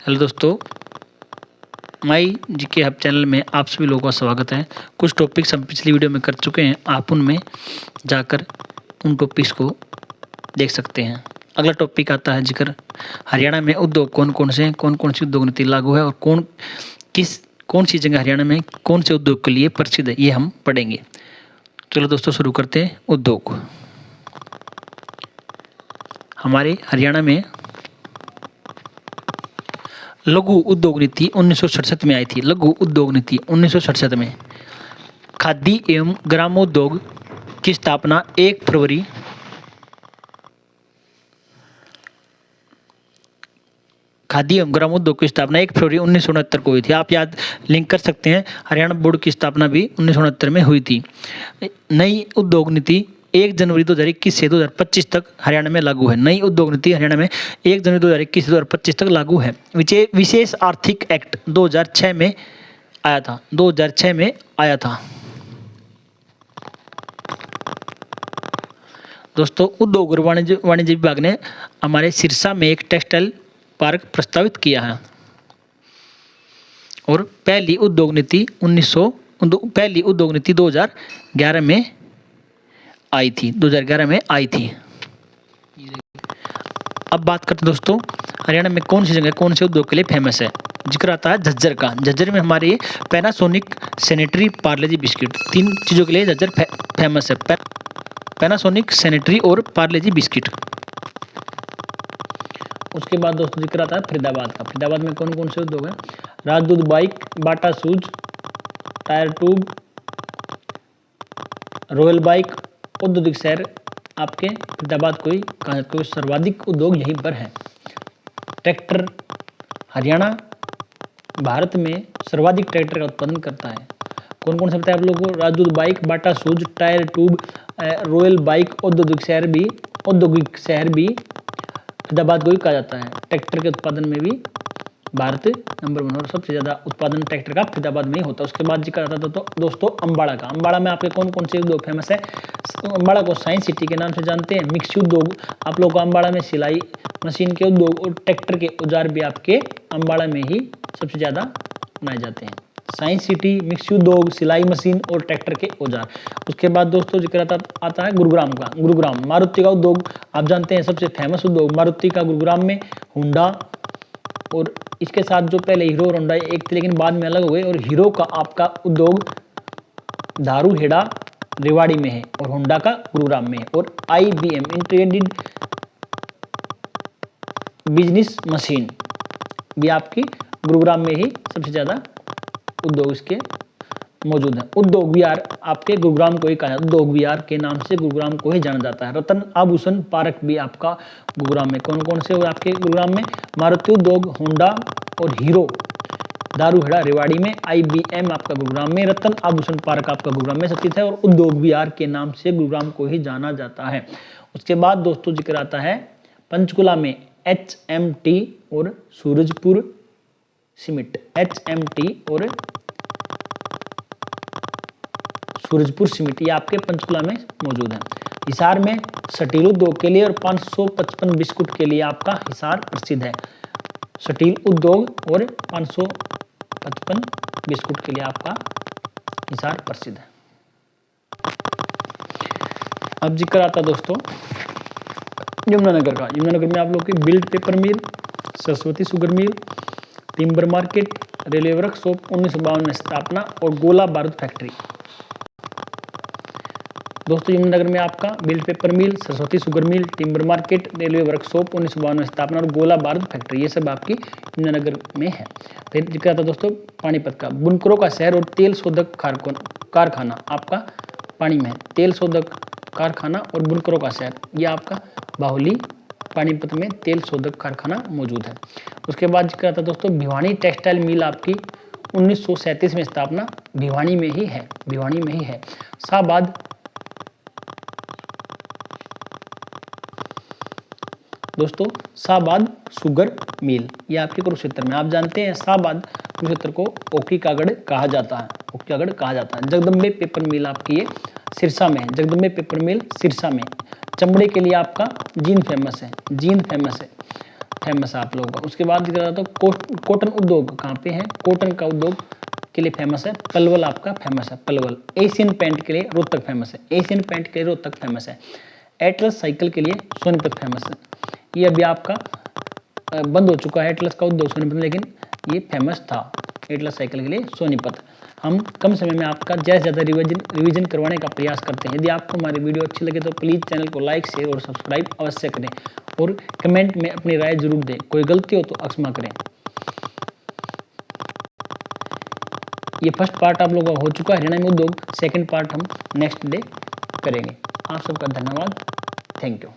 Hello दोस्तों, माई GK hub channel में आप सभी लोगों का स्वागत है। कुछ टॉपिक्स हम पिछली वीडियो में कर चुके हैं, आप उनमें जाकर उन टॉपिक्स को देख सकते हैं। अगला टॉपिक आता है जिक्र हरियाणा में उद्योग कौन कौन सी उद्योग नीति लागू है और कौन सी जगह हरियाणा में कौन से उद्योग के लिए प्रसिद्ध है, ये हम पढ़ेंगे। चलो दोस्तों शुरू करते हैं। उद्योग हमारे हरियाणा में लघु उद्योग नीति 1967 में आई थी। लघु उद्योग नीति 1967 में खादी एवं ग्रामोद्योग की स्थापना 1 फरवरी खादी एवं ग्रामोद्योग की स्थापना 1 फरवरी 1969 को हुई थी। आप याद लिंक कर सकते हैं, हरियाणा बोर्ड की स्थापना भी 1969 में हुई थी। नई उद्योग नीति 1 जनवरी 2021 से 2025 तक हरियाणा में लागू है। नई उद्योग नीति हरियाणा में 1 जनवरी 2021 से 2025 तक लागू है। विशेष आर्थिक एक्ट 2006 में आया था। 2006 में आया था। दोस्तों, उद्योग और वाणिज्य विभाग ने हमारे सिरसा में एक टेक्सटाइल पार्क प्रस्तावित किया है। और पहली उद्योग नीति 2011 में आई थी। 2011 में आई थी। अब बात करते हैं दोस्तों, हरियाणा में कौन सी जगह कौन से उद्योग के लिए फेमस है। जिक्र आता है झज्जर का। झज्जर में हमारे पैनासोनिक सैनिटरी पार्ले-जी बिस्किट, 3 चीज़ों के लिए झज्जर फेमस है। पैनासोनिक सैनिटरी और पार्ले-जी बिस्किट। उसके बाद दोस्तों जिक्र आता है फरीदाबाद का। फरीदाबाद में कौन कौन से उद्योग हैं। Rajdoot bike, Bata shoes, tyre tube, royal bike औद्योगिक शहर आपके फरीदाबाद को ही कहा जाता है। सर्वाधिक उद्योग यहीं पर है। ट्रैक्टर हरियाणा भारत में सर्वाधिक ट्रैक्टर का उत्पादन करता है। कौन कौन सा बताया आप लोगों को। Rajdoot bike, Bata shoes, tyre tube, royal bike औद्योगिक शहर भी फरीदाबाद को ही कहा जाता है। ट्रैक्टर के उत्पादन में भी भारत नंबर 1 और सबसे ज़्यादा उत्पादन ट्रैक्टर का फरीदाबाद में ही होता है। उसके बाद जिक्र आता था तो दोस्तों अम्बाड़ा का। अम्बाड़ा में आपके कौन कौन से उद्योग फेमस है। अम्बाड़ा को साइंस सिटी के नाम से जानते हैं। मिक्सी उद्योग आप लोग को अम्बाड़ा में सिलाई मशीन के उद्योग और ट्रैक्टर के औजार भी आपके अम्बाड़ा में ही सबसे ज़्यादा बनाए जाते हैं। साइंस सिटी, मिक्सी उद्योग, सिलाई मशीन और ट्रैक्टर के औजार। उसके बाद दोस्तों जिक्र आता है गुरुग्राम का। गुरुग्राम मारुति का उद्योग आप जानते हैं, सबसे फेमस उद्योग मारुति का गुरुग्राम में। होंडा और इसके साथ जो पहले हीरो और होंडा एक थे लेकिन बाद में अलग हो गए। और हीरो का आपका उद्योग धारूहेड़ा रेवाड़ी में है और होंडा का गुरुग्राम में है। और IBM इंटीग्रेटेड बिजनेस मशीन भी आपकी गुरुग्राम में ही सबसे ज़्यादा उद्योग इसके मौजूद है। उद्योग विहार आपके गुरुग्राम को ही कहा जाता है। उद्योग विहार के नाम से गुरुग्राम को ही जाना जाता है। रतन आभूषण पार्क भी आपका गुरुग्राम में। कौन कौन से हो आपके गुरुग्राम में। मारुति उद्योग, होंडा और हीरो धारूहेड़ा रेवाड़ी में। IBM आपका गुरुग्राम में। रतन आभूषण पार्क आपका गुरुग्राम में स्थित है और उद्योग विहार के नाम से गुरुग्राम को ही जाना जाता है। उसके बाद दोस्तों जिक्र आता है पंचकुला में HMT और सूरजपुर सीमेंट। HMT और सूरजपुर सीमेंट ये आपके पंचकुला में मौजूद है। हिसार में स्टील उद्योग के लिए और 555 बिस्कुट के लिए आपका हिसार प्रसिद्ध है। स्टील उद्योग और 555 बिस्कुट के लिए आपका हिसार प्रसिद्ध है। अब जिक्र आता दोस्तों यमुनानगर का। यमुनानगर में आप लोग की BILT paper mill, Saraswati sugar mill, timber market, railway workshop 1952 में स्थापना और गोला बारूद फैक्ट्री। दोस्तों यमुनानगर में आपका BILT paper mill, Saraswati sugar mill, timber market, railway workshop 1952 में स्थापना और गोला बारूद फैक्ट्री ये सब आपकी यमुनानगर में है। फिर जिक्र आता दोस्तों पानीपत का। बुनकरों का शहर और तेल शोधक कारखाना आपका पानी में है। तेल शोधक कारखाना और बुनकरों का शहर यह आपका बाहुली पानीपत में तेल शोधक कारखाना मौजूद है। उसके बाद जिक्र आता दोस्तों भिवानी टेक्सटाइल मिल आपकी 1937 में स्थापना भिवानी में ही है। भिवानी में ही है। शाहबाद दोस्तों शाहबाद शुगर मिल ये आपके कुरुक्षेत्र में। आप जानते हैं शाहबाद कुरुक्षेत्र को ओकी का गढ़ कहा जाता है। ओकी का गढ़ कहा जाता है। जगदम्बे पेपर मिल आपकी ये सिरसा में है। जगदम्बे पेपर मिल सिरसा में। चमड़े के लिए आपका जींद फेमस है। जींद फेमस है। फेमस है आप लोगों का। उसके बाद दिख रहा था कॉटन उद्योग कहाँ पे है, कॉटन का उद्योग के लिए फेमस है पलवल, आपका फेमस है पलवल। एशियन पेंट के लिए रोहतक फेमस है, एशियन पेंट के लिए रोहतक फेमस है। एटलस साइकिल के लिए सोनीपत फेमस है। ये अभी आपका बंद हो चुका है एटलस का उद्योग सोनीपत, लेकिन ये फेमस था एटलस साइकिल के लिए सोनीपत। हम कम समय में आपका ज़्यादा से ज़्यादा रिवीजन करवाने का प्रयास करते हैं। यदि आपको हमारी वीडियो अच्छी लगे तो प्लीज़ चैनल को लाइक, शेयर और सब्सक्राइब अवश्य करें और कमेंट में अपनी राय जरूर दें। कोई गलती हो तो क्षमा करें। ये फर्स्ट पार्ट आप लोगों का हो चुका है हरियाणा में उद्योग, सेकंड पार्ट हम नेक्स्ट डे करेंगे। आप सबका धन्यवाद, थैंक यू।